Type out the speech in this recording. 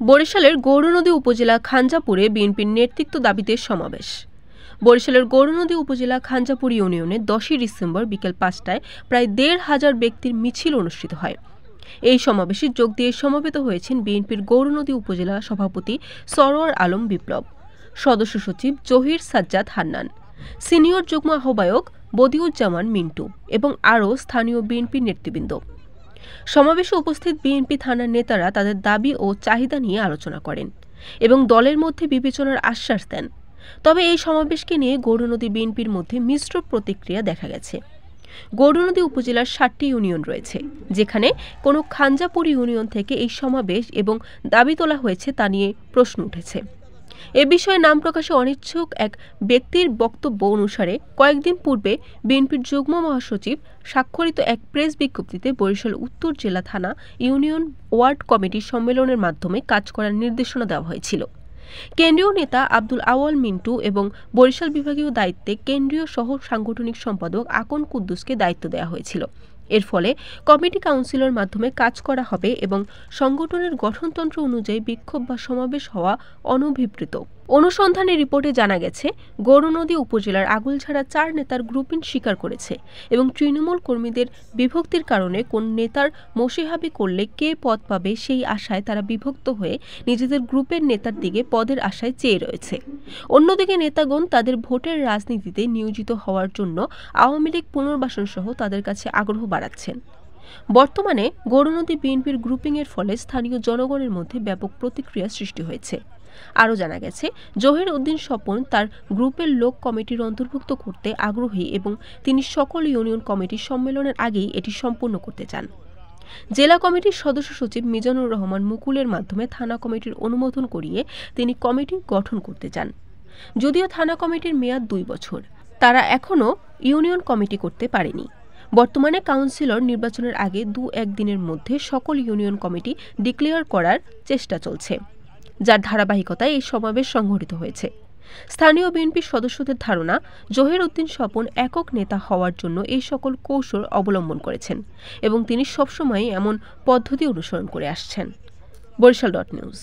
বরিশালের গৌরনদী উপজেলা খাঞ্জাপুরে বিএনপির নেতৃত্ব দাবিতে সমাবেশ। বরিশালের গৌরনদী উপজেলা খাঞ্জাপুর ইউনিয়নে 10 ডিসেম্বর বিকেল 5টায় প্রায় 1,500 ব্যক্তির মিছিল অনুষ্ঠিত হয়। এই সমাবেশে যোগ দিয়ে সমবেত হয়েছেন বিএনপির গৌরনদী উপজেলা সভাপতি সরোয়ার আলম বিপ্লব, সদস্য সচিব জহির সাজ্জাদ হান্নান, সিনিয়র যুগ্ম আহ্বায়ক বদিউজ্জামান মিন্টু এবং আরও স্থানীয় বিএনপি নেতৃবৃন্দ। সমাবেশে উপস্থিত বিএনপি থানার নেতারা তাদের দাবি ও চাহিদা নিয়ে আলোচনা করেন এবং দলের মধ্যে বিবেচনার আশ্বাস দেন। তবে এই সমাবেশকে নিয়ে গৌরনদী বিএনপির মধ্যে মিশ্র প্রতিক্রিয়া দেখা গেছে। গৌরনদী উপজেলার 7টি ইউনিয়ন রয়েছে, যেখানে কোনো খাঞ্জাপুর ইউনিয়ন থেকে এই সমাবেশ এবং দাবি তোলা হয়েছে তা নিয়ে প্রশ্ন উঠেছে। এ বিষয়ে নাম প্রকাশে অনিচ্ছুক এক ব্যক্তির বক্তব্য অনুসারে কয়েকদিন পূর্বে বিএনপির যুগ্ম মহাসচিব স্বাক্ষরিত এক প্রেস বিজ্ঞপ্তিতে বরিশাল উত্তর জেলা থানা ইউনিয়ন ওয়ার্ড কমিটির সম্মেলনের মাধ্যমে কাজ করার নির্দেশনা দেওয়া হয়েছিল। কেন্দ্রীয় নেতা আব্দুল আওয়াল মিন্টু এবং বরিশাল বিভাগীয় দায়িত্বে কেন্দ্রীয় সহ সাংগঠনিক সম্পাদক আকন কুদ্দুসকে দায়িত্ব দেওয়া হয়েছিল। এর ফলে কমিটি কাউন্সিলের মাধ্যমে কাজ করা হবে এবং সংগঠনের গঠনতন্ত্র অনুযায়ী বিক্ষোভ বা সমাবেশ হওয়া অনভিপ্রেত। অনুসন্ধানী রিপোর্টে জানা গেছে, গৌরনদী উপজেলার আগুলঝাড়া 4 নেতার গ্রুপিং স্বীকার করেছে এবং তৃণমূল কর্মীদের বিভক্তির কারণে কোন নেতার মোশেহাবি করলে কে পদ পাবে সেই আশায় তারা বিভক্ত হয়ে নিজেদের গ্রুপের নেতার দিকে পদের আশায় চেয়ে রয়েছে। অন্যদিকে নেতাগণ তাদের ভোটের রাজনীতিতে নিয়োজিত হওয়ার জন্য আওয়ামী লীগ পুনর্বাসন সহ তাদের কাছে আগ্রহ বাড়াচ্ছেন। বর্তমানে গৌরনদী বিএনপির গ্রুপিংয়ের ফলে স্থানীয় জনগণের মধ্যে ব্যাপক প্রতিক্রিয়া সৃষ্টি হয়েছে। আরও জানা গেছে, জহির উদ্দিন স্বপন তার গ্রুপের লোক কমিটির অন্তর্ভুক্ত করতে আগ্রহী এবং তিনি সকল ইউনিয়ন কমিটির সম্মেলনের আগেই এটি সম্পূর্ণ করতে চান। জেলা কমিটির সদস্য সচিব মিজানুর রহমান মুকুলের মাধ্যমে থানা কমিটির অনুমোদন করিয়ে তিনি কমিটি গঠন করতে চান। যদিও থানা কমিটির মেয়াদ 2 বছর, তারা এখনও ইউনিয়ন কমিটি করতে পারেনি। বর্তমানে কাউন্সিলর নির্বাচনের আগে 2-1 দিনের মধ্যে সকল ইউনিয়ন কমিটি ডিক্লেয়ার করার চেষ্টা চলছে, যার ধারাবাহিকতায় এই সমাবেশ সংঘটিত হয়েছে। স্থানীয় বিএনপির সদস্যদের ধারণা, জহির উদ্দিন স্বপন একক নেতা হওয়ার জন্য এই সকল কৌশল অবলম্বন করেছেন এবং তিনি সবসময় এমন পদ্ধতি অনুসরণ করে আসছেন। বরিশাল.নিউজ।